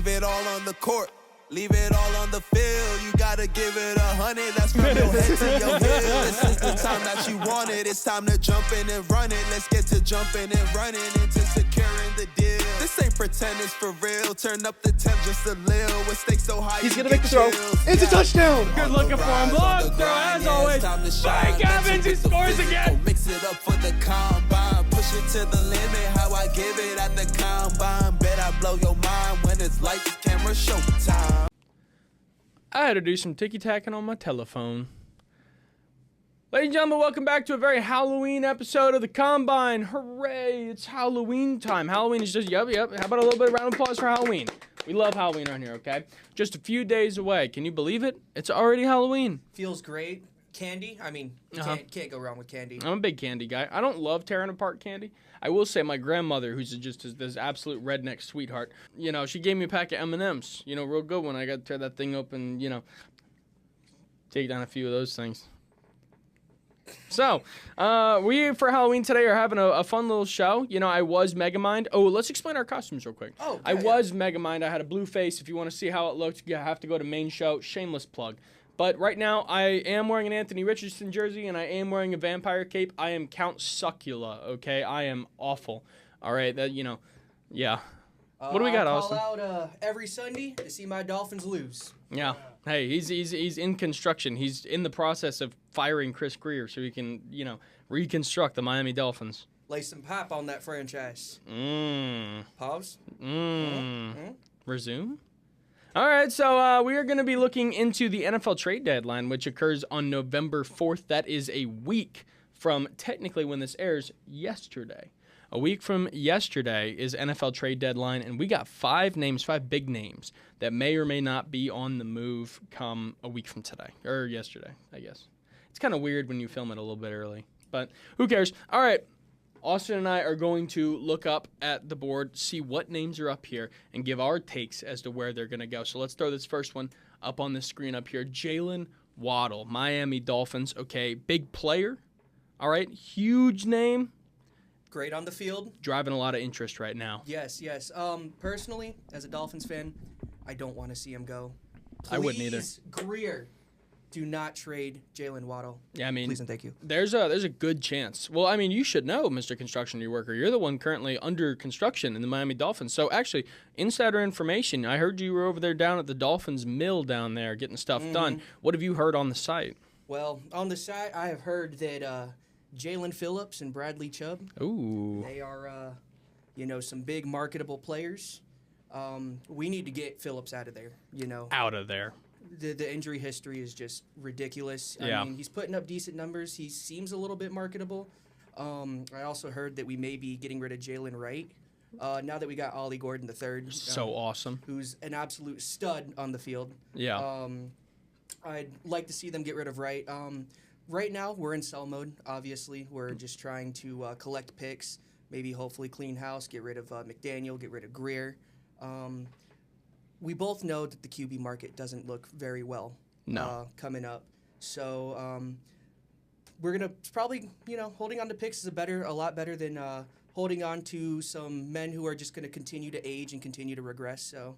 Leave it all on the court. Leave it all on the field. You gotta give it 100. That's from your head to your heel. This is the time that you want it. It's time to jump in and run it. Let's get to jumping and running into securing the deal. This ain't pretend, it's for real. Turn up the temp just a little. With stakes so high, he's gonna make the throw. It's a touchdown. Good looking for him. Long throw as always. Mike Evans, he scores again. Mix it up for the combine. Push it to the limit. How I give it at the combine. Bet I blow your mind when it's lights, camera, showtime. I had to do some ticky-tacking on my telephone. Ladies and gentlemen, welcome back to a very Halloween episode of the Combine. Hooray, it's Halloween time. Halloween is just, yep. How about a little bit of round of applause for Halloween? We love Halloween around here, okay? Just a few days away. Can you believe it? It's already Halloween. Feels great. Candy, I mean, you can't go wrong with candy. I'm a big candy guy. I don't love tearing apart candy. I will say my grandmother, who's just this absolute redneck sweetheart, you know, she gave me a pack of M&Ms, you know, real good when I got to tear that thing open, you know, take down a few of those things. So, we, for Halloween today, are having a fun little show. You know, I was Megamind. Oh, let's explain our costumes real quick. Oh, I was Megamind. I had a blue face. If you want to see how it looked, you have to go to main show. Shameless plug. But right now, I am wearing an Anthony Richardson jersey, and I am wearing a vampire cape. I am Count Succula, okay? I am awful. All right, that, you know, yeah. What do we got, Austin? I call out every Sunday to see my Dolphins lose. Yeah. Hey, he's in construction. He's in the process of firing Chris Greer so he can, you know, reconstruct the Miami Dolphins. Lay some pop on that franchise. Pause. Resume? All right, so we are going to be looking into the NFL trade deadline, which occurs on November 4th. That is a week from technically when this airs, yesterday. A week from yesterday is NFL trade deadline, and we got five big names that may or may not be on the move come a week from today, or yesterday, I guess. It's kind of weird when you film it a little bit early, but who cares? All right. Austin and I are going to look up at the board, see what names are up here, and give our takes as to where they're going to go. So let's throw this first one up on the screen up here. Jalen Waddle, Miami Dolphins. Okay, big player. All right, huge name. Great on the field. Driving a lot of interest right now. Yes. Personally, as a Dolphins fan, I don't want to see him go. Please, I wouldn't either. Greer, do not trade Jalen Waddle. Yeah, I mean, please and thank you. There's a good chance. Well, I mean, you should know, Mr. Construction Worker. You're the one currently under construction in the Miami Dolphins. So actually, insider information. I heard you were over there down at the Dolphins mill down there getting stuff done. What have you heard on the site? Well, on the site, I have heard that Jalen Phillips and Bradley Chubb. Ooh. They are, some big marketable players. We need to get Phillips out of there. Out of there. The injury history is just ridiculous. Yeah. I mean, he's putting up decent numbers. He seems a little bit marketable. I also heard that we may be getting rid of Jalen Wright now that we got Ollie Gordon III. So awesome. Who's an absolute stud on the field. Yeah. I'd like to see them get rid of Wright. Right now, we're in sell mode, obviously. We're just trying to collect picks, maybe hopefully clean house, get rid of McDaniel, get rid of Greer. We both know that the QB market doesn't look very well coming up. So we're going to probably, holding on to picks is a lot better than holding on to some men who are just going to continue to age and continue to regress. So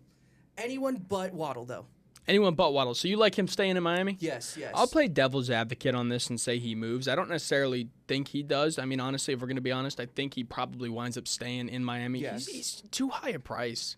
anyone but Waddle, though. Anyone but Waddle. So you like him staying in Miami? Yes. I'll play devil's advocate on this and say he moves. I don't necessarily think he does. I mean, honestly, if we're going to be honest, I think he probably winds up staying in Miami. Yes. He's too high a price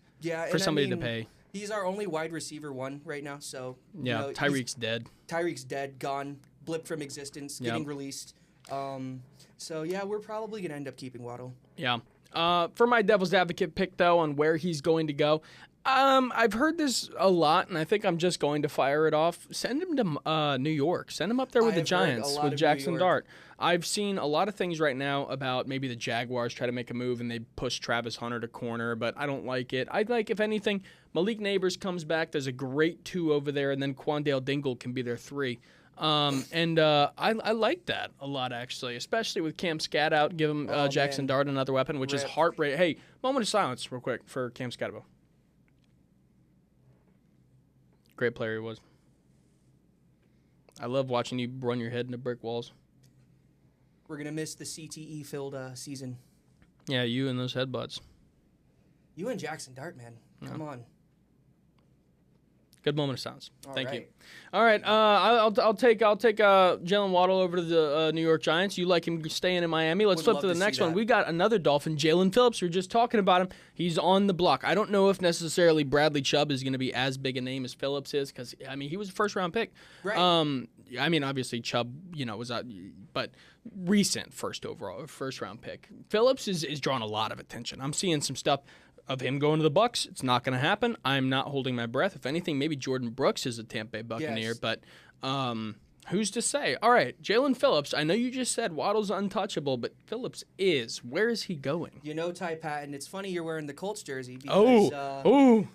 for somebody to pay. He's our only wide receiver one right now. So Tyreek's dead. Tyreek's dead, gone, blipped from existence, getting released. We're probably going to end up keeping Waddle. Yeah. For my devil's advocate pick, though, on where he's going to go, I've heard this a lot, and I think I'm just going to fire it off. Send him to New York. Send him up there with the Giants, with Jackson Dart. I've seen a lot of things right now about maybe the Jaguars try to make a move and they push Travis Hunter to corner, but I don't like it. I'd like, if anything, Malik Neighbors comes back. There's a great 2 over there, and then Quandale Dingle can be their 3. I like that a lot, actually, especially with Cam Scat out. Give him Jackson Dart another weapon, which is heartbreaking. Hey, moment of silence real quick for Cam Scatterbo. Great player he was. I love watching you run your head into brick walls. We're going to miss the CTE-filled season. Yeah, you and those headbutts. You and Jackson Dart, man. Come on. Good moment of silence. Thank you. right. All right, I'll take Jalen Waddle over to the New York Giants. You like him staying in Miami? Let's Would flip love to the to see next one. that. We got another Dolphin, Jalen Phillips. We were just talking about him. He's on the block. I don't know if necessarily Bradley Chubb is going to be as big a name as Phillips is because he was a first round pick. Right. Obviously Chubb, was but recent first round pick. Phillips is drawing a lot of attention. I'm seeing some stuff of him going to the Bucks. It's not going to happen. I'm not holding my breath. If anything, maybe Jordan Brooks is a Tampa Bay Buccaneer, Yes. but who's to say? All right, Jalen Phillips. I know you just said Waddle's untouchable, but Phillips is. Where is he going? Ty Patton, it's funny you're wearing the Colts jersey because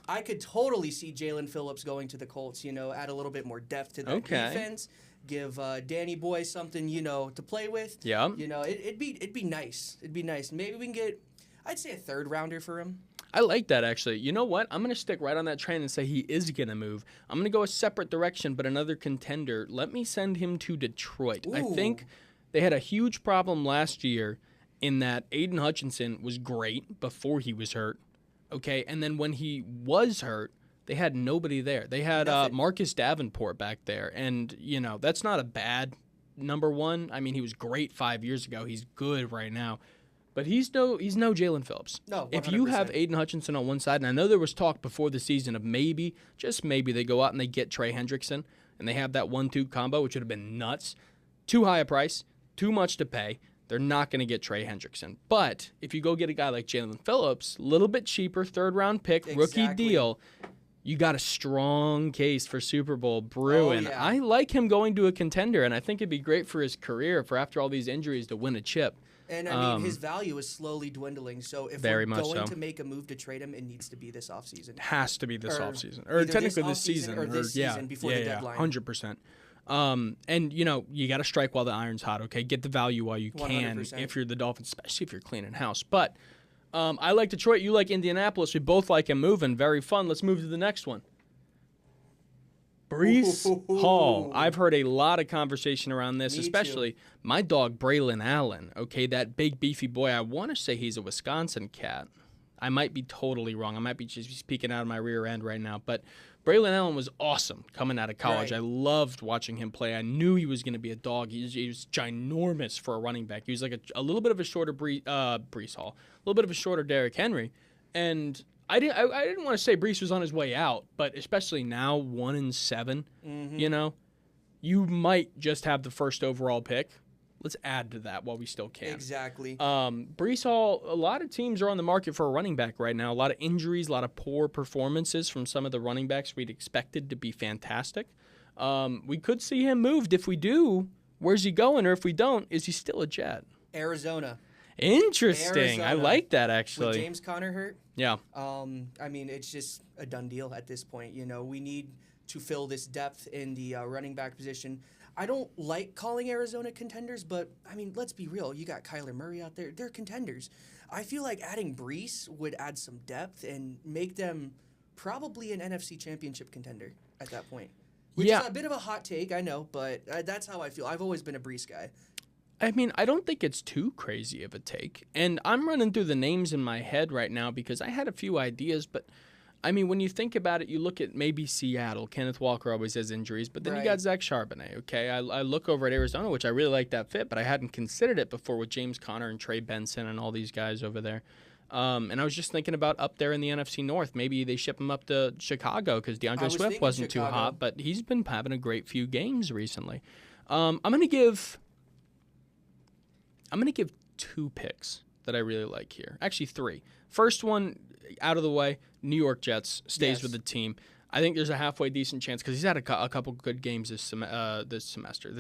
I could totally see Jalen Phillips going to the Colts, add a little bit more depth to that defense, give Danny Boy something, to play with. Yeah. It'd be nice. It'd be nice. Maybe we can get, I'd say, a third rounder for him. I like that, actually. You know what? I'm going to stick right on that train and say he is going to move. I'm going to go a separate direction, but another contender. Let me send him to Detroit. I think they had a huge problem last year in that Aiden Hutchinson was great before he was hurt. Okay, and then when he was hurt, they had nobody there. They had Marcus Davenport back there, and, that's not a bad number one. He was great 5 years ago. He's good right now. But he's no Jalen Phillips. No, 100%. If you have Aiden Hutchinson on one side, and I know there was talk before the season of maybe, just maybe, they go out and they get Trey Hendrickson, and they have that 1-2 combo, which would have been nuts. Too high a price, too much to pay. They're not going to get Trey Hendrickson. But if you go get a guy like Jalen Phillips, a little bit cheaper, third-round pick, rookie deal, you got a strong case for Super Bowl brewing. Oh, yeah. I like him going to a contender, and I think it'd be great for his career for after all these injuries to win a chip. And his value is slowly dwindling. So if Very we're much and so. to make a move to trade him, it needs to be this offseason. Has to be this offseason. Or Or either technically this this season. or this season before the deadline. 100%. And, you got to strike while the iron's hot, okay? Get the value while you can 100%. if you're the Dolphins, especially if you're cleaning house. But I like Detroit. You like Indianapolis. We both like him moving. Very fun. Let's move to the next one. Breece Hall. I've heard a lot of conversation around this, especially my dog Braylon Allen. Okay, that big beefy boy. I want to say he's a Wisconsin cat. I might be totally wrong. I might be just speaking out of my rear end right now. But Braylon Allen was awesome coming out of college. Right. I loved watching him play. I knew he was going to be a dog. He was ginormous for a running back. He was like a little bit of a shorter Breece Hall, a little bit of a shorter Derrick Henry, and I didn't want to say Breece was on his way out, but especially now, 1-7, you might just have the first overall pick. Let's add to that while we still can. Exactly. Breece Hall, a lot of teams are on the market for a running back right now. A lot of injuries, a lot of poor performances from some of the running backs we'd expected to be fantastic. We could see him moved. If we do, where's he going? Or if we don't, is he still a Jet? Arizona. Interesting. I like that, actually. With James Conner hurt. Yeah. It's just a done deal at this point. We need to fill this depth in the running back position. I don't like calling Arizona contenders, but, let's be real. You got Kyler Murray out there. They're contenders. I feel like adding Breece would add some depth and make them probably an NFC championship contender at that point. Which is a bit of a hot take, I know, but that's how I feel. I've always been a Breece guy. I don't think it's too crazy of a take. And I'm running through the names in my head right now because I had a few ideas, but when you think about it, you look at maybe Seattle. Kenneth Walker always has injuries, but then you got Zach Charbonnet, okay? I look over at Arizona, which I really like that fit, but I hadn't considered it before with James Conner and Trey Benson and all these guys over there. And I was just thinking about up there in the NFC North. Maybe they ship him up to Chicago because DeAndre Swift wasn't too hot, but he's been having a great few games recently. I'm going to give 2 picks that I really like here. Actually, 3. First one, out of the way, New York Jets stays with the team. I think there's a halfway decent chance because he's had a couple good games this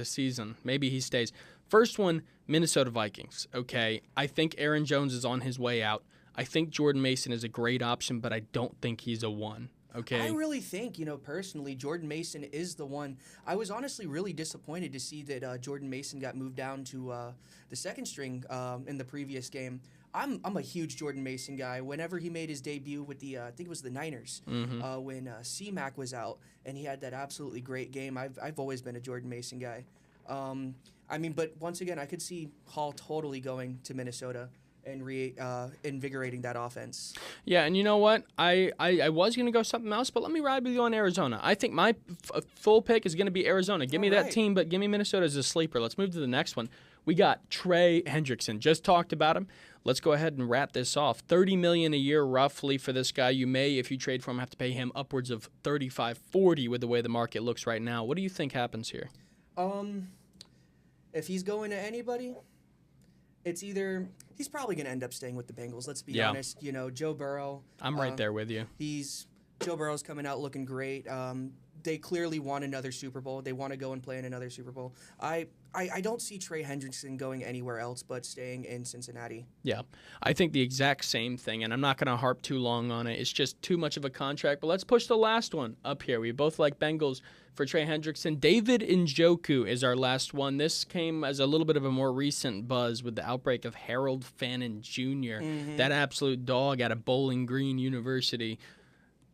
season. Maybe he stays. First one, Minnesota Vikings. Okay, I think Aaron Jones is on his way out. I think Jordan Mason is a great option, but I don't think he's a 1. Okay. I really think, personally, Jordan Mason is the one. I was honestly really disappointed to see that Jordan Mason got moved down to the second string in the previous game. I'm a huge Jordan Mason guy. Whenever he made his debut with the, I think it was the Niners, when C-Mac was out, and he had that absolutely great game. I've always been a Jordan Mason guy. But once again, I could see Hall totally going to Minnesota and invigorating that offense. Yeah, and you know what? I was going to go something else, but let me ride with you on Arizona. I think my full pick is going to be Arizona. Give me that team, but give me Minnesota as a sleeper. Let's move to the next one. We got Trey Hendrickson. Just talked about him. Let's go ahead and wrap this off. $30 million a year roughly for this guy. You may, if you trade for him, have to pay him upwards of $35, $40 with the way the market looks right now. What do you think happens here? If he's going to anybody, it's either he's probably going to end up staying with the Bengals. Let's be honest. You know, Joe Burrow. I'm right there with you. Joe Burrow's coming out looking great. They clearly want another Super Bowl. They want to go and play in another Super Bowl. I don't see Trey Hendrickson going anywhere else but staying in Cincinnati. Yeah, I think the exact same thing, and I'm not going to harp too long on it. It's just too much of a contract. But let's push the last one up here. We both like Bengals for Trey Hendrickson. David Njoku is our last one. This came as a little bit of a more recent buzz with the outbreak of Harold Fannin Jr., that absolute dog out of Bowling Green University.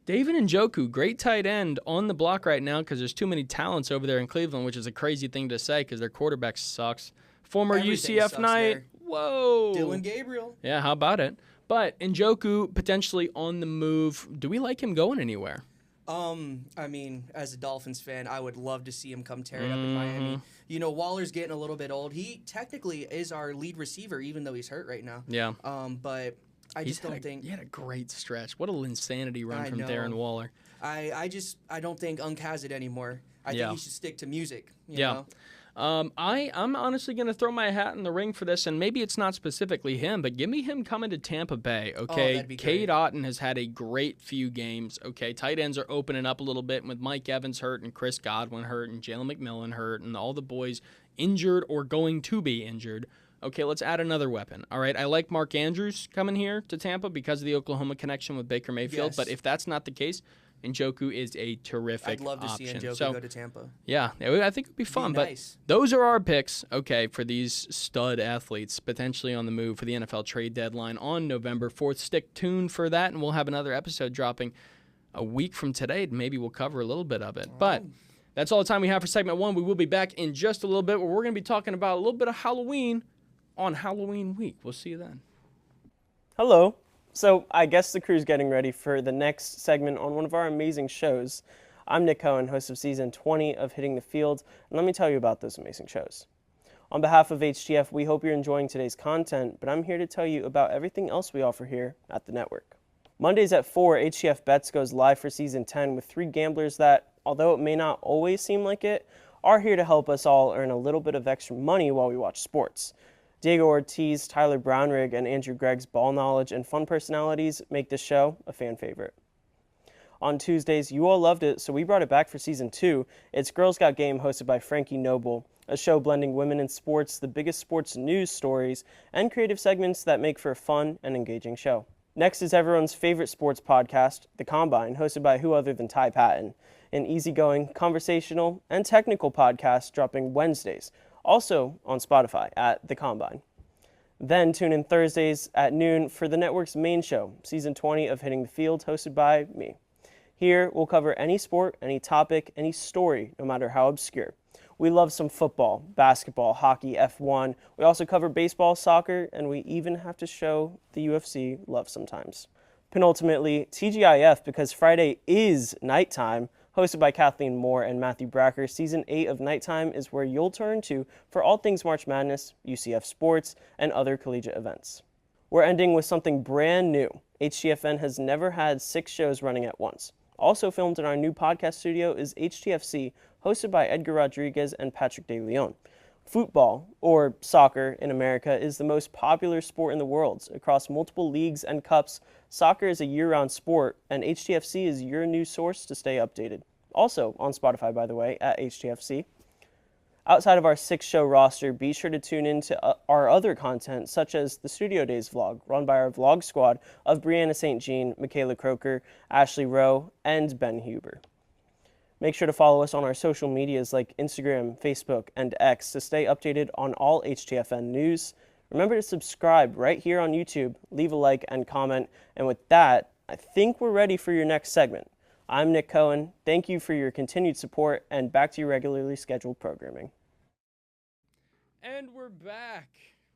David Njoku, great tight end on the block right now because there's too many talents over there in Cleveland, which is a crazy thing to say because their quarterback sucks. Former Everything UCF sucks Knight. there. Whoa. Dylan Gabriel. Yeah, how about it? But Njoku potentially on the move. Do we like him going anywhere? I mean, as a Dolphins fan, I would love to see him come tear it up in Miami. You know, Waller's getting a little bit old. He technically is our lead receiver, even though he's hurt right now. Yeah. But I just don't think he had a great stretch. What an insanity run from Darren Waller. I don't think Unk has it anymore. I think he should stick to music. You know? I'm honestly going to throw my hat in the ring for this, and maybe it's not specifically him, but give me him coming to Tampa Bay, okay? that'd be Cade great. Otton has had a great few games, okay? Tight ends are opening up a little bit with Mike Evans hurt and Chris Godwin hurt and Jalen McMillan hurt and all the boys injured or going to be injured. Okay, let's add another weapon. All right, I like Mark Andrews coming here to Tampa because of the Oklahoma connection with Baker Mayfield, but if that's not the case, Njoku is a terrific option. I'd love to see Njoku go to Tampa. Yeah, I think it would be fun. But those are our picks, okay, for these stud athletes potentially on the move for the NFL trade deadline on November 4th. Stick tuned for that, and we'll have another episode dropping a week from today. Maybe we'll cover a little bit of it. But that's all the time we have for segment 1. We will be back in just a little bit where we're going to be talking about a little bit of Halloween on Halloween week. We'll see you then. Hello. So I guess the crew's getting ready for the next segment on one of our amazing shows. I'm Nick Cohen, host of Season 20 of Hitting the Field, and let me tell you about those amazing shows. On behalf of HTF, we hope you're enjoying today's content, but I'm here to tell you about everything else we offer here at the network. Mondays at 4, HTF Bets goes live for Season 10 with 3 gamblers that, although it may not always seem like it, are here to help us all earn a little bit of extra money while we watch sports. Diego Ortiz, Tyler Brownrigg, and Andrew Gregg's ball knowledge and fun personalities make this show a fan favorite. On Tuesdays, you all loved it, so we brought it back for Season 2. It's Girls Got Game, hosted by Frankie Noble, a show blending women in sports, the biggest sports news stories, and creative segments that make for a fun and engaging show. Next is everyone's favorite sports podcast, The Combine, hosted by who other than Ty Patton, an easygoing, conversational, and technical podcast dropping Wednesdays, also on Spotify at The Combine. Then tune in Thursdays at noon for the network's main show, Season 20 of Hitting the Field, hosted by me. Here, we'll cover any sport, any topic, any story, no matter how obscure. We love some football, basketball, hockey, F1. We also cover baseball, soccer, and we even have to show the UFC love sometimes. Penultimately, TGIF, because Friday is nighttime, hosted by Kathleen Moore and Matthew Bracker. Season 8 of Nighttime is where you'll turn to for all things March Madness, UCF sports, and other collegiate events. We're ending with something brand new. HTFN has never had 6 shows running at once. Also filmed in our new podcast studio is HTFC, hosted by Edgar Rodriguez and Patrick De Leon. Football, or soccer in America, is the most popular sport in the world. Across multiple leagues and cups, soccer is a year-round sport, and HTFC is your new source to stay updated. Also on Spotify, by the way, at HTFC. Outside of our 6-show roster, be sure to tune in to our other content, such as the Studio Days vlog, run by our vlog squad of Brianna St. Jean, Michaela Croker, Ashley Rowe, and Ben Huber. Make sure to follow us on our social medias like Instagram, Facebook, and X to stay updated on all HTFN news. Remember to subscribe right here on YouTube, leave a like and comment. And with that, I think we're ready for your next segment. I'm Nick Cohen. Thank you for your continued support, and back to your regularly scheduled programming. And we're back.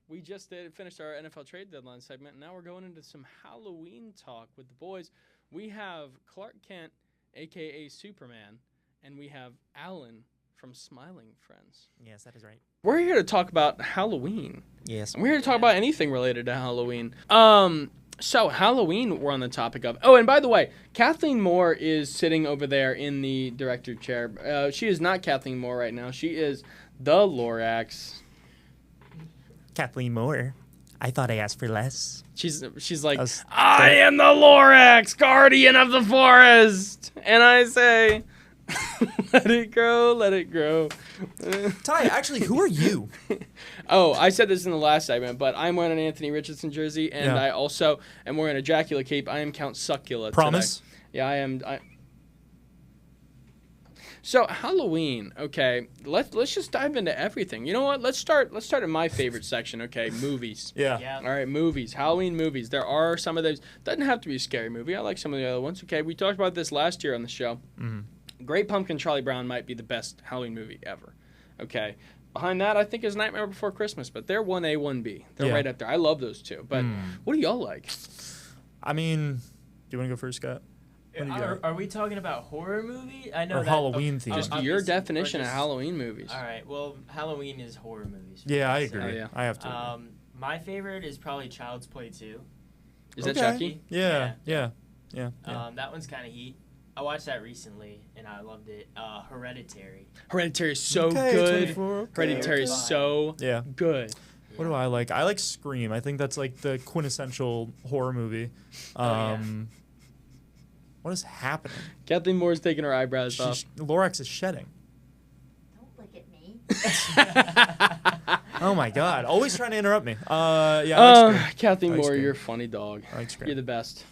we just finished our NFL trade deadline segment, and now we're going into some Halloween talk with the boys. We have Clark Kent, a.k.a. Superman, and we have Alan from Smiling Friends. Yes, that is right. We're here to talk about Halloween. Yes. And we're here to talk about anything related to Halloween. So Halloween we're on the topic of. Oh, and by the way, Kathleen Moore is sitting over there in the director chair. She is not Kathleen Moore right now. She is the Lorax. Kathleen Moore. I thought I asked for less. She's like, I am the Lorax, guardian of the forest. And I say, let it grow, let it grow. Ty, actually, who are you? Oh, I said this in the last segment, but I'm wearing an Anthony Richardson jersey, and I also am wearing a Dracula cape. I am Count Succula Promise? today. Yeah, I am. So Halloween, okay. Let's just dive into everything. You know what? Let's start in my favorite section. Okay, movies. Yeah. All right, movies. Halloween movies. There are some of those. Doesn't have to be a scary movie. I like some of the other ones. Okay, we talked about this last year on the show. Mm-hmm. Great Pumpkin Charlie Brown might be the best Halloween movie ever. Okay. Behind that, I think is Nightmare Before Christmas, but they're 1A, 1B. They're right up there. I love those two. But what do y'all like? I mean, do you want to go first, Scott? Are we talking about horror movie? I know Or Halloween themed. Just your definition of Halloween movies. All right. Well, Halloween is horror movies. Yeah, I so, agree. yeah. I have to. My favorite is probably Child's Play 2. Is that Chucky? Yeah. That one's kind of heat. I watched that recently and I loved it. Hereditary. Hereditary is so Okay, good. 24, okay. Hereditary is so good. What do I like? I like Scream. I think that's like the quintessential horror movie. What is happening? Kathleen Moore's taking her eyebrows off. Lorax is shedding. Don't look at me. Oh my God! Always trying to interrupt me. I like Scream. Kathleen I like Moore, Scream. you're a funny dog. I like Scream. You're the best.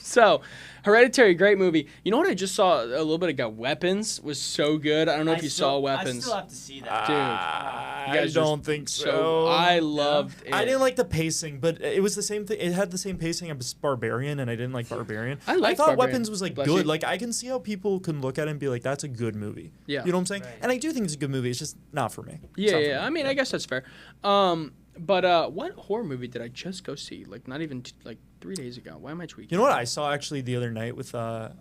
So, Hereditary, great movie. You know what I just saw a little bit ago? Weapons was so good. I don't know if you saw Weapons. I still have to see that. Dude, I don't think so. I loved it. I didn't like the pacing, but it was the same thing. It had the same pacing as Barbarian, and I didn't like Barbarian. I liked thought Barbarian. Weapons was like Bless good. you. Like I can see how people can look at it and be like, "That's a good movie." Yeah. You know what I'm saying? Right. And I do think it's a good movie. It's just not for me. It's Yeah, not for yeah. me. I mean, I guess that's fair. But what horror movie did I just go see? Like, not even, 3 days ago. Why am I tweaking? You know what I saw actually the other night with my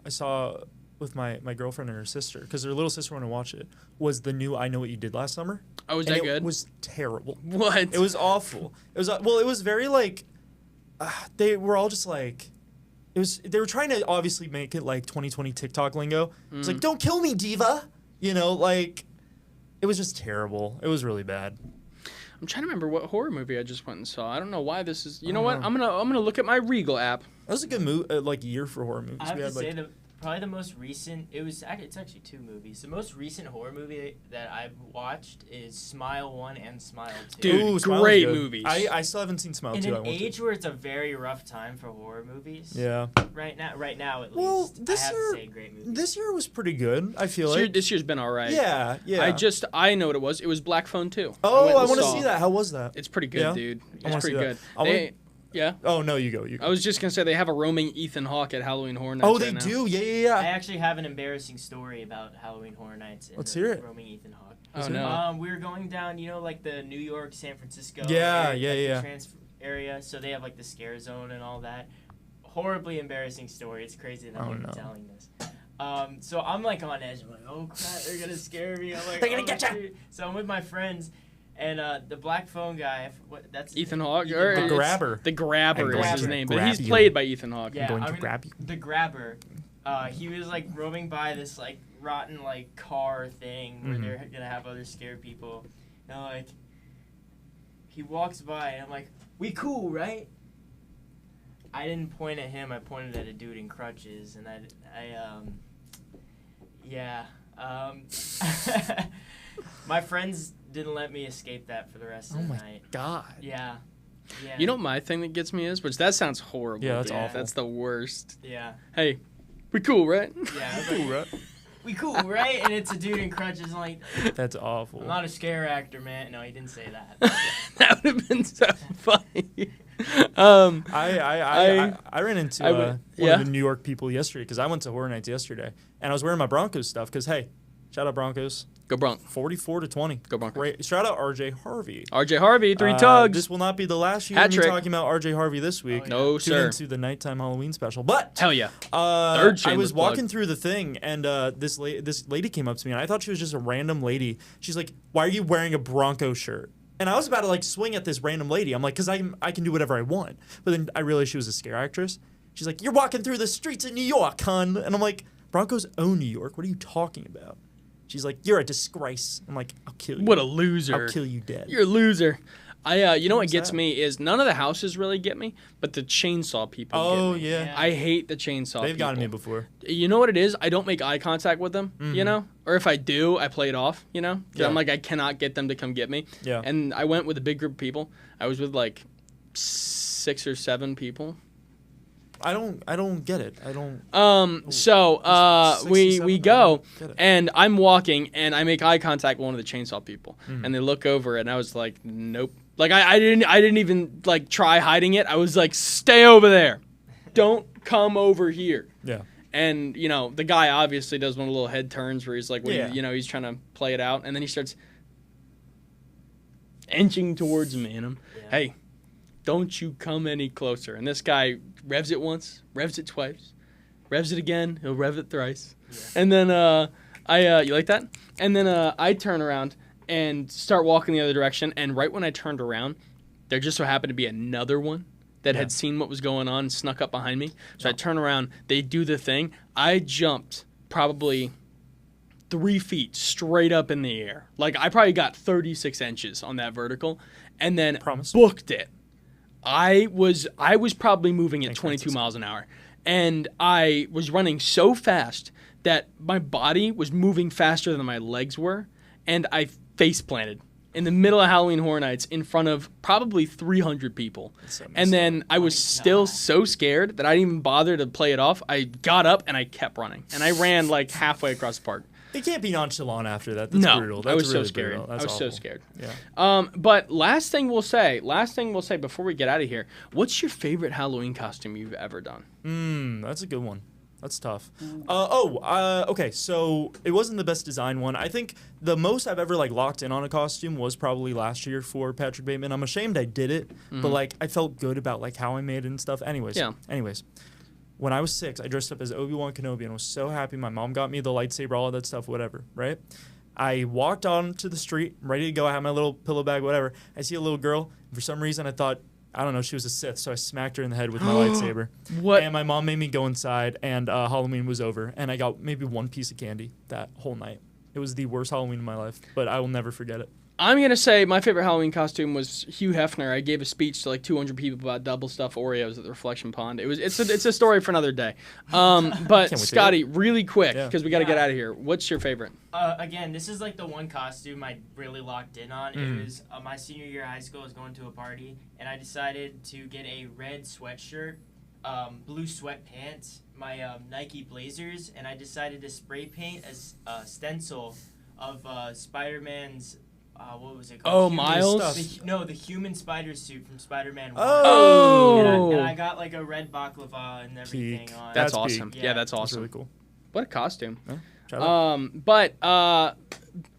girlfriend and her sister, because her little sister wanted to watch it, was the new I Know What You Did Last Summer. Oh, was And that it good? was terrible. What? It was awful. It was well. It was very like they were all just like it was. They were trying to obviously make it like 2020 TikTok lingo. It's like, don't kill me, diva. You know, like it was just terrible. It was really bad. I'm trying to remember what horror movie I just went and saw. I don't know why this is. You know what? I'm gonna look at my Regal app. That was a good year for horror movies. I have We to had say probably the most recent. It's actually two movies. The most recent horror movie that I've watched is Smile 1 and Smile 2. Dude, Ooh, Smile was great good. movies. I still haven't seen Smile in 2. I an want to. age where it's a very rough time for horror movies. Yeah. Right now at Well, least. this I have year- to say great movies. This year was pretty good. I feel like. This year's been all right. Yeah. I know what it was. It was Black Phone 2. Oh, I went and want to saw. see that. How was that? It's pretty good, Yeah? dude. I It's wanna pretty see good. that. Yeah. Oh no, you go. You go. I was just gonna say they have a roaming Ethan Hawke at Halloween Horror Nights. Oh, they right now. do. I Yeah. actually have an embarrassing story about Halloween Horror Nights. And Let's hear it. Roaming Ethan Hawke. Oh no. We were going down, like the New York, San Francisco. Yeah, area, yeah. The transfer area. So they have like the scare zone and all that. Horribly embarrassing story. It's crazy that I'm even telling this. So I'm like on edge. I'm like, oh crap, they're gonna scare me. I'm like, They're gonna oh, get ya. shoot. So I'm with my friends, and the black phone guy. That's Ethan Hawke. Ethan or Hawke. it's- Grabber. The Grabber I'm is going his to name, but grab he's you. played by Ethan Hawke. Yeah, going to grab you. The grabber. He was like roaming by this like rotten like car thing where they're gonna have other scared people. And like he walks by and I'm like, we cool, right? I didn't point at him. I pointed at a dude in crutches, and my friends didn't let me escape that for the rest of the night. God. Yeah. You know what my thing that gets me is, which that sounds horrible. Yeah, that's dude. awful. That's the worst. Yeah. Hey, we cool, right? Yeah. I was like, we cool, right? And it's a dude in crutches. I'm like, That's awful. I'm not a scare actor, man. No, he didn't say that. That would have been so funny. I ran into one of the New York people yesterday because I went to Horror Nights yesterday, and I was wearing my Broncos stuff because, hey, Shout out Broncos. Go Bronx. 44-20. Go Broncos. Great. Shout out RJ Harvey. RJ Harvey, 3 tugs. This will not be the last year Hat me trick. talking about RJ Harvey this week. Oh, yeah. No, Tune sir. into the nighttime Halloween special. But Hell yeah. Third I shameless was walking plug. through the thing, and this lady came up to me, and I thought she was just a random lady. She's like, "Why are you wearing a Bronco shirt?" And I was about to like swing at this random lady. I'm like, "Cause I can do whatever I want." But then I realized she was a scare actress. She's like, "You're walking through the streets of New York, hon," and I'm like, "Broncos own New York. What are you talking about?" She's like, "You're a disgrace." I'm like, "I'll kill you." What a loser. I'll kill you dead. You're a loser. You know what What's gets that? me is none of the houses really get me, but the chainsaw people Oh get me. yeah. I hate the chainsaw They've people. gotten me before. You know what it is? I don't make eye contact with them, you know? Or if I do, I play it off, you know? 'Cause Yeah. I'm like, I cannot get them to come get me. Yeah. And I went with a big group of people. I was with like 6 or 7 people. I don't get it. I don't. So 67? we I go, don't get it. and I'm walking, and I make eye contact with one of the chainsaw people, Mm-hmm. and they look over, and I was like, nope. Like I didn't even like try hiding it. I was like, stay over there, don't come over here. Yeah. And you know, the guy obviously does one of the little head turns where he's like, what Yeah. you know, he's trying to play it out, and then he starts inching towards me, and I'm, hey, don't you come any closer. And this guy revs it once, revs it twice, revs it again, he'll rev it thrice. And then you like that? And then I turn around and start walking the other direction, and right when I turned around, there just so happened to be another one that had seen what was going on and snuck up behind me. So I turn around, they do the thing. I jumped probably 3 feet straight up in the air. Like I probably got 36 inches on that vertical, and then Promise. booked it. I was probably moving at 22 miles an hour, and I was running so fast that my body was moving faster than my legs were, and I face planted in the middle of Halloween Horror Nights in front of probably 300 people. And then I was still so scared that I didn't even bother to play it off. I got up and I kept running, and I ran like halfway across the park. It can't be nonchalant after that. That's No, brutal. I That's was so really scared. brutal. I That's was so awful. scared. Yeah. But last thing we'll say before we get out of here, what's your favorite Halloween costume you've ever done? That's a good one. That's tough. Okay. So it wasn't the best design one. I think the most I've ever like locked in on a costume was probably last year for Patrick Bateman. I'm ashamed I did it, but like I felt good about like how I made it and stuff. Anyways. When I was 6, I dressed up as Obi-Wan Kenobi and was so happy. My mom got me the lightsaber, all of that stuff, whatever, right? I walked onto the street, ready to go. I had my little pillow bag, whatever. I see a little girl. For some reason, I thought, I don't know, she was a Sith, so I smacked her in the head with my lightsaber. What? And my mom made me go inside, and Halloween was over, and I got maybe one piece of candy that whole night. It was the worst Halloween of my life, but I will never forget it. I'm going to say my favorite Halloween costume was Hugh Hefner. I gave a speech to like 200 people about double stuffed Oreos at the Reflection Pond. It's a story for another day. But wait to Scotty, really quick, Yeah. because we got to get out of here. What's your favorite? Again, this is like the one costume I really locked in on. It was my senior year of high school. I was going to a party, and I decided to get a red sweatshirt, blue sweatpants, my Nike Blazers, and I decided to spray paint a stencil of Spider-Man's. What was it called? Oh, Human- Miles? the human spider suit from Spider-Man 1. Oh! And I got like a red baklava and everything Peak. on. That's That's awesome. big. Yeah, Yeah. that's That's awesome. really cool. What a costume. Shout out. But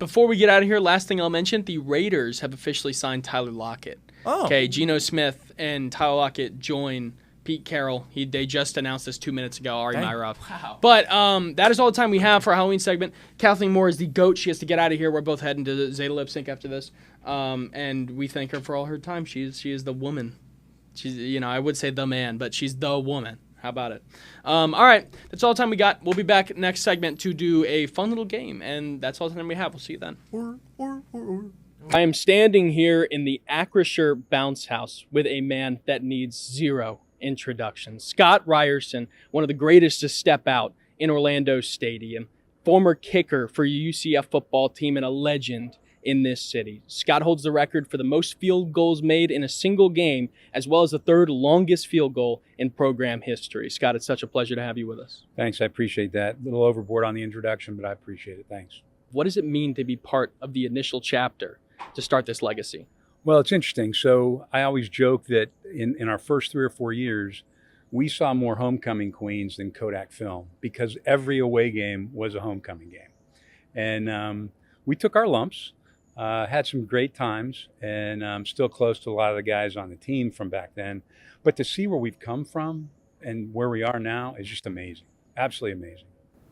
before we get out of here, last thing I'll mention, the Raiders have officially signed Tyler Lockett. Oh. Okay, Geno Smith and Tyler Lockett join Pete Carroll. They just announced this 2 minutes ago, Ari Dang. Myrov. Wow. But that is all the time we have for our Halloween segment. Kathleen Moore is the GOAT. She has to get out of here. We're both heading to Zeta Lip Sync after this. And we thank her for all her time. She is the woman. She's, I would say the man, but she's the woman. How about it? All right, that's all the time we got. We'll be back next segment to do a fun little game, and that's all the time we have. We'll see you then. I am standing here in the Acrisure Bounce House with a man that needs zero introduction. Scott Ryerson, one of the greatest to step out in Orlando Stadium, former kicker for UCF football team and a legend in this city. Scott holds the record for the most field goals made in a single game, as well as the third longest field goal in program history. Scott, it's such a pleasure to have you with us. Thanks, I appreciate that. A little overboard on the introduction, but I appreciate it. Thanks. What does it mean to be part of the initial chapter to start this legacy? Well, it's interesting. So I always joke that in our first 3 or 4 years, we saw more homecoming queens than Kodak film because every away game was a homecoming game. And we took our lumps, had some great times, and I'm still close to a lot of the guys on the team from back then. But to see where we've come from and where we are now is just amazing. Absolutely amazing.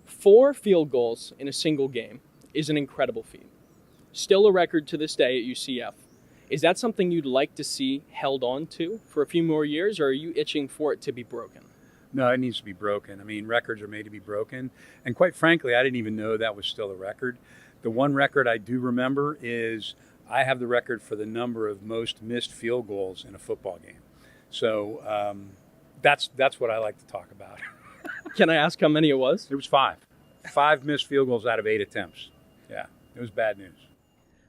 4 field goals in a single game is an incredible feat. Still a record to this day at UCF. Is that something you'd like to see held on to for a few more years, or are you itching for it to be broken? No, it needs to be broken. I mean, records are made to be broken. And quite frankly, I didn't even know that was still a record. The one record I do remember is I have the record for the number of most missed field goals in a football game. So that's what I like to talk about. Can I ask how many it was? It was 5. 5 missed field goals out of 8 attempts. Yeah, it was bad news.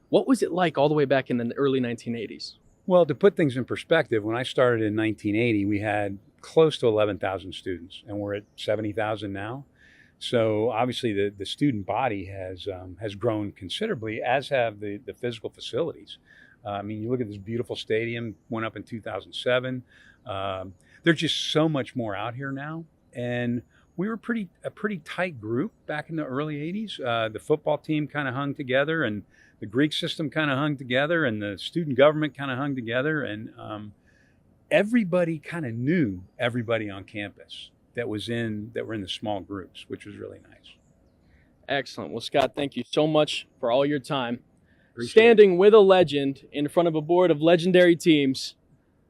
What was it like all the way back in the early 1980s? Well, to put things in perspective, when I started in 1980, we had close to 11,000 students, and we're at 70,000 now. So obviously the student body has grown considerably, as have the physical facilities. I mean, you look at this beautiful stadium, went up in 2007. There's just so much more out here now. And we were a pretty tight group back in the early 80s. The football team kind of hung together, and the Greek system kind of hung together, and the student government kind of hung together. And everybody kind of knew everybody on campus that were in the small groups, which was really nice. Excellent. Well, Scott, thank you so much for all your time. Appreciate Standing with a legend in front of a board of legendary teams.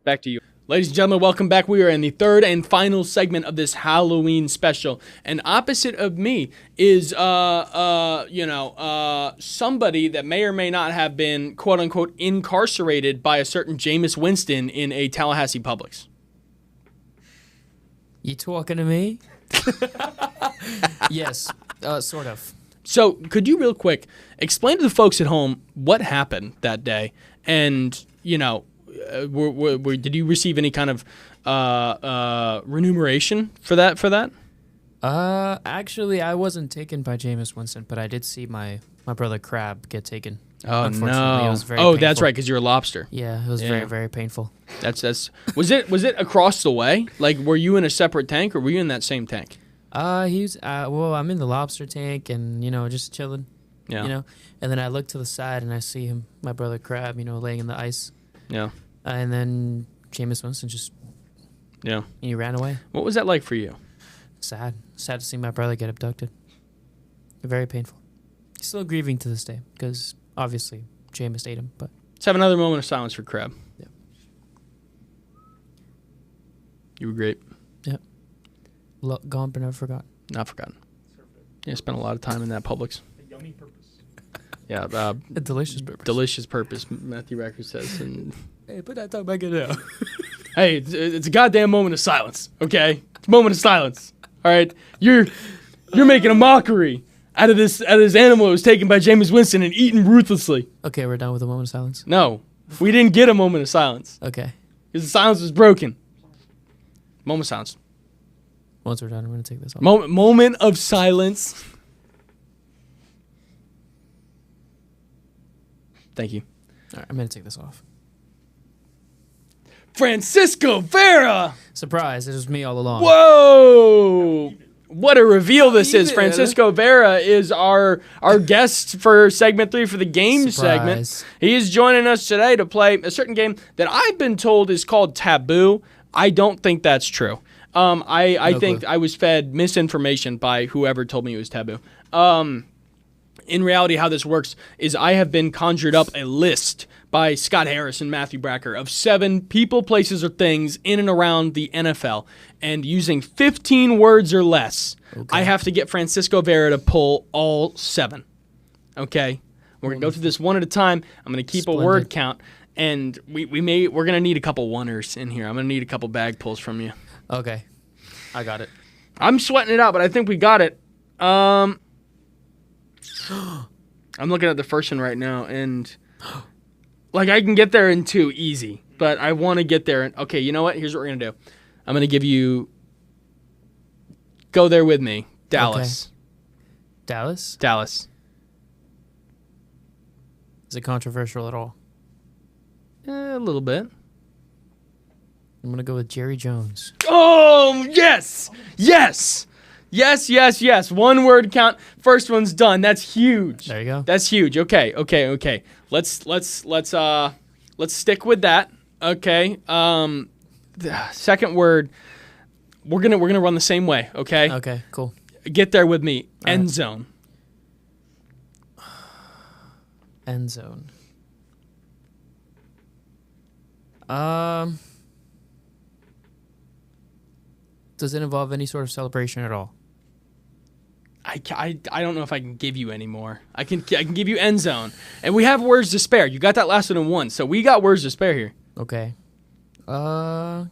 Back to you. Ladies and gentlemen, welcome back. We are in the third and final segment of this Halloween special. And opposite of me is, somebody that may or may not have been, quote unquote, incarcerated by a certain Jameis Winston in a Tallahassee Publix. You talking to me? Yes, sort of. So could you real quick explain to the folks at home what happened that day? And, did you receive any kind of remuneration for that? Actually, I wasn't taken by Jameis Winston, but I did see my brother Crab get taken. Oh, Unfortunately, no. it was very that's painful. right, because you're a lobster. Yeah, it was very, very painful. Was it across the way? Like, were you in a separate tank, or were you in that same tank? I'm in the lobster tank and, just chilling. Yeah. And then I look to the side and I see him, my brother Crab, laying in the ice. Yeah. And then Jameis Winston he ran away. What was that like for you? Sad to see my brother get abducted. Very painful. Still grieving to this day because obviously Jameis ate him. But Let's have another moment of silence for Crab. Yeah. You were great. Yeah. Gone but never forgotten. Not forgotten. Yeah, spent a lot of time in that Publix. A yummy purpose. Yeah, A delicious purpose. delicious purpose, Matthew Bracker says. And Hey, put that talk back in there. hey, it's a goddamn moment of silence, okay? It's a moment of silence. All right, you're making a mockery out of this animal that was taken by Jameis Winston and eaten ruthlessly. Okay, we're done with a moment of silence. No, we didn't get a moment of silence Okay. because the silence was broken. Moment of silence. Once we're done, I'm going to take this off. Moment of silence. Thank you. All right, I'm going to take this off. Francisco Vera! Surprise, it was me all along. Whoa! What a reveal this is. did. Francisco Vera is our guest for segment 3 for the game segment. Surprise. He is joining us today to play a certain game that I've been told is called Taboo. I don't think that's true. I think clue. I was fed misinformation by whoever told me it was taboo. In reality, how this works is I have been conjured up a list by Scott Harris and Matthew Bracker of 7 people, places, or things in and around the NFL. And using 15 words or less, I have to get Francisco Vera to pull all 7. Okay? We're going to go through this one at a time. I'm going to keep a word count. And we're going to need a couple oneers in here. I'm going to need a couple bag pulls from you. Okay. I got it. I'm sweating it out, but I think we got it. I'm looking at the first one right now, and like I can get there in 2 easy, but I want to get there. Okay, you know what? Here's what we're gonna do. I'm gonna give you. Go there with me, Dallas. Okay. Dallas? Dallas. Is it controversial at all? A little bit. I'm going to go with Jerry Jones. Oh yes, yes, Yes, yes, yes. One word count. First one's done. That's huge. There you go. That's huge. Okay. Let's stick with that. Okay. The second word. We're gonna run the same way. Okay. Okay, cool. Get there with me. All End right. zone. End zone. Does it involve any sort of celebration at all? I don't know if I can give you any more. I can give you end zone, and we have words to spare. You got that last one in one, so we got words to spare here. Okay. I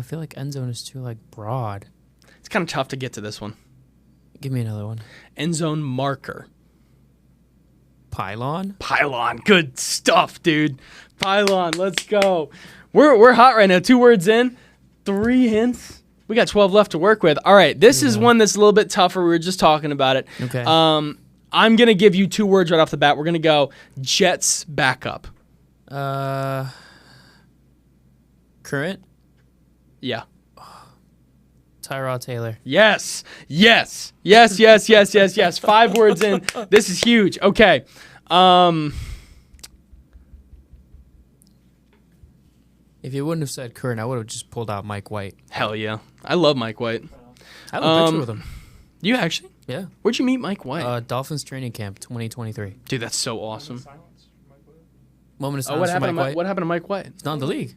feel like end zone is too like broad. It's kind of tough to get to this one. Give me another one. End zone marker. Pylon. Pylon. Good stuff, dude. Pylon. Let's go. We're hot right now. 2 words in, 3 hints. We got 12 left to work with. All right, this is one that's a little bit tougher. We were just talking about it. Okay. I'm gonna give you 2 words right off the bat. We're gonna go Jets backup. Current. Yeah. Tyrod Taylor. Yes. 5 words in. This is huge. Okay. If you wouldn't have said current, I would have just pulled out Mike White. Hell yeah. I love Mike White. I have a picture with him. You actually? Yeah. Where'd you meet Mike White? Dolphins training camp 2023. Dude, that's so awesome. Moment of Oh, what silence for happened? Mike White. What happened to Mike White? He's not in the league.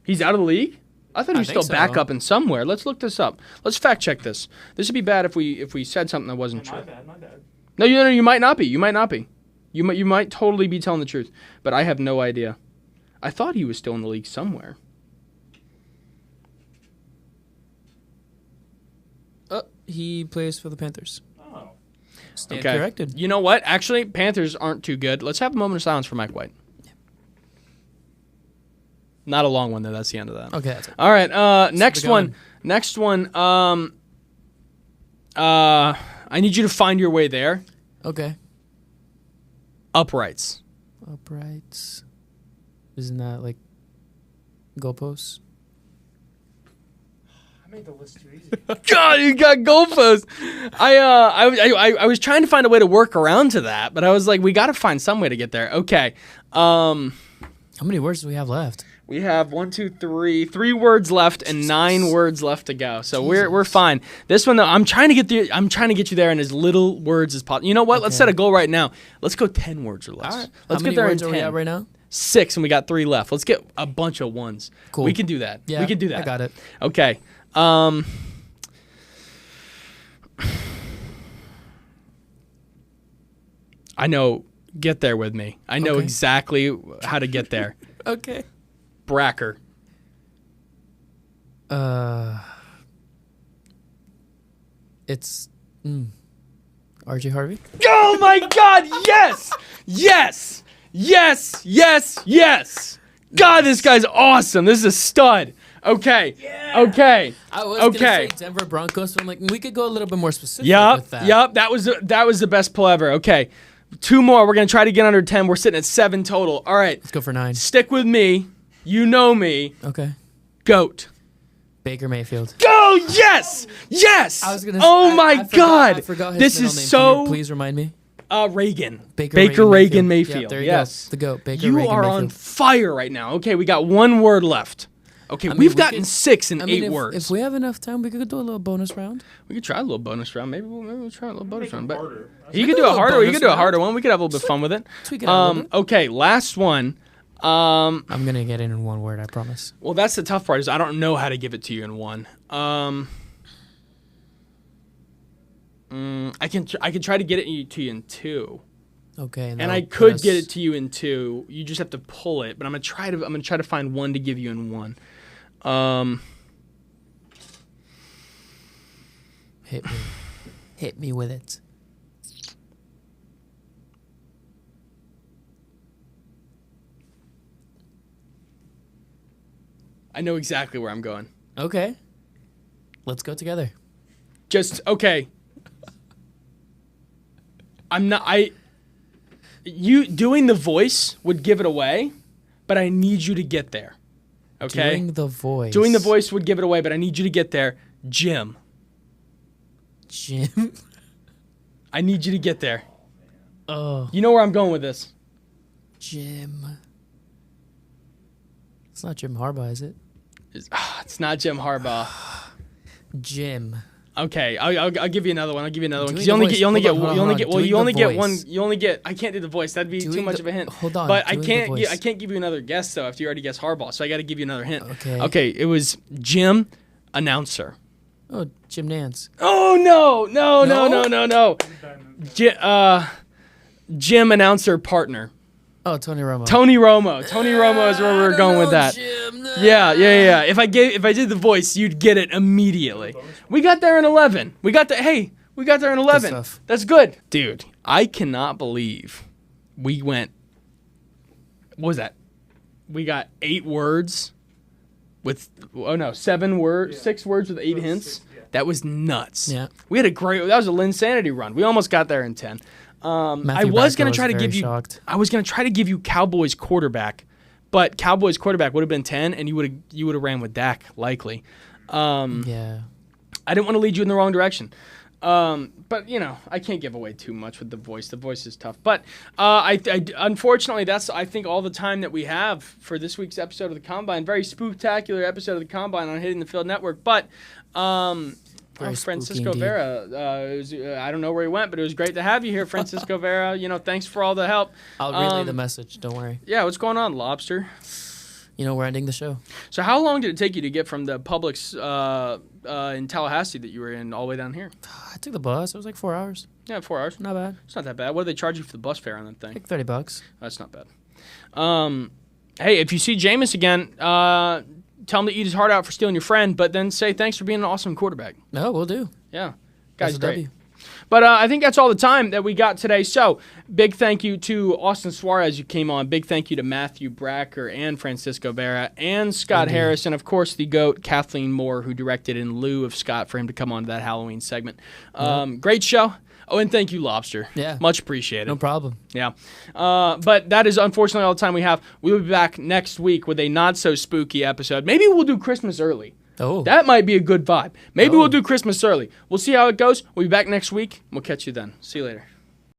He's out of the league? I thought he I was think still so. backup in somewhere. Let's look this up. Let's fact check this. This would be bad if we said something that wasn't true. My bad. No, you might not be. You might totally be telling the truth, but I have no idea. I thought he was still in the league somewhere. He plays for the Panthers. Oh. Stand Okay. corrected. You know what? Actually, Panthers aren't too good. Let's have a moment of silence for Mike White. Not a long one though. That's the end of that. Okay, that's it. All right. Next going. one. Next one. I need you to find your way there. Okay. Uprights. Uprights. Isn't that like goalposts? I made the list too easy. God, you got goalposts. I was trying to find a way to work around to that, but I was like, we got to find some way to get there. Okay. How many words do we have left? We have 3 words left and 9 words left to go. So we're fine. This one though, I'm trying to get you there in as little words as possible. You know what? Let's set a goal right now. Let's go 10 words or less. All right. Let's How many get there words in are 10. we at right now? 6 and we got 3 left. Let's get a bunch of ones. Cool. We can do that. Yeah, we can do that. I got it. Okay. I know. Get there with me. I know Okay. exactly how to get there. Okay. Bracker. It's RJ Harvey. Oh my God! Yes! Yes! Yes! Yes! Yes! God, this guy's awesome. This is a stud. Okay. Yeah. Okay. I was Okay. gonna say Denver Broncos, but I'm like, we could go a little bit more specific with that. Yep. That was the best pull ever. Okay. 2 more. We're gonna try to get under 10. We're sitting at 7 total. All right. Let's go for 9. Stick with me. You know me. Okay. Goat. Baker Mayfield. Go! Yes! Yes! I was gonna. Oh I- my I forgot- God! I forgot his This middle is name. Can so. you please remind me. Reagan. Baker Reagan Mayfield. Mayfield. Yep, there you Yes. go. The GOAT. Baker You Reagan are Mayfield. on fire right now. Okay, we got 1 word left. Okay, I mean, we've we gotten could- 6 and I 8 mean, words. if we have enough time, we could do a little bonus round. We could try a little bonus round. Maybe we'll try a little bonus round. But Harder. you We could could do a do a harder. You bonus could do a round. harder one. We could have a little bit of fun with it. Tweak it out a little bit. Okay, last one. I'm gonna get in 1 word. I promise. Well, that's the tough part is I don't know how to give it to you in 1. I can try to get it to you in 2. Okay. And I could get it to you in 2. You just have to pull it. But I'm gonna try to find 1 to give you in 1. Hit me. Hit me with it. I know exactly where I'm going. Okay. Let's go together. Just okay. You doing the voice would give it away, but I need you to get there. Okay? Doing the voice. Doing the voice would give it away, but I need you to get there. Jim. Jim. I need you to get there. Oh, You know where I'm going with this. Jim. It's not Jim Harbaugh, is it? It's not Jim Harbaugh. Jim. Okay, I'll give you another one. I'll give you another one Do because the you only voice. get you only Hold get on, you hold only on. get well Doing you only the get one. voice. You only get. I can't do the voice. That'd be too Doing much the- of a hint. hold on, But I doing the can't. voice. I can't give you another guess though after you already guessed Harbaugh. So I got to give you another hint. Okay. Okay. It was Jim, announcer. Oh, Jim Nance. Oh no no no No? no no no. Jim announcer partner. Oh, Tony Romo. Tony Romo. Tony Romo is where we were going with that. Jim, no. Yeah. If I did the voice, you'd get it immediately. We got there in 11. We got there in 11. stuff. That's good. Dude, I cannot believe we went, what was that? We got 8 words with, 7 words, 6 words with 8 hints. That was nuts. Yeah. We had that was a Linsanity run. We almost got there in 10. I Matthew was Bracker going to try to very give you, shocked. I was going to try to give you Cowboys quarterback, but Cowboys quarterback would have been 10 and you would have ran with Dak likely. Yeah. I didn't want to lead you in the wrong direction. But I can't give away too much with the voice. The voice is tough. But I unfortunately, that's I think all the time that we have for this week's episode of the Combine. Very spooktacular episode of the Combine on Hitting the Field Network. But Very Francisco spooky Vera, I don't know where he went, but it was great to have you here, Francisco Vera. Thanks for all the help. I'll relay the message. Don't worry. Yeah, what's going on, Lobster? We're ending the show. So how long did it take you to get from the Publix in Tallahassee that you were in all the way down here? I took the bus. It was like 4 hours. Yeah, 4 hours. Not bad. It's not that bad. What do they charge you for the bus fare on that thing? Like $30. That's not bad. Hey, if you see Jameis again, tell him to eat his heart out for stealing your friend, but then say thanks for being an awesome quarterback. No, we'll do. Yeah. That's Guy's a great. W. But I think that's all the time that we got today. So big thank you to Austin Suarez who came on. Big thank you to Matthew Bracker and Francisco Vera and Scott Harris. And, of course, the GOAT, Kathleen Moore, who directed in lieu of Scott for him to come on to that Halloween segment. Great show. Oh, and thank you, Lobster. Yeah. Much appreciated. No problem. Yeah. But that is unfortunately all the time we have. We will be back next week with a not-so-spooky episode. Maybe we'll do Christmas early. Oh. That might be a good vibe. Maybe we'll do Christmas early. We'll see how it goes. We'll be back next week. We'll catch you then. See you later.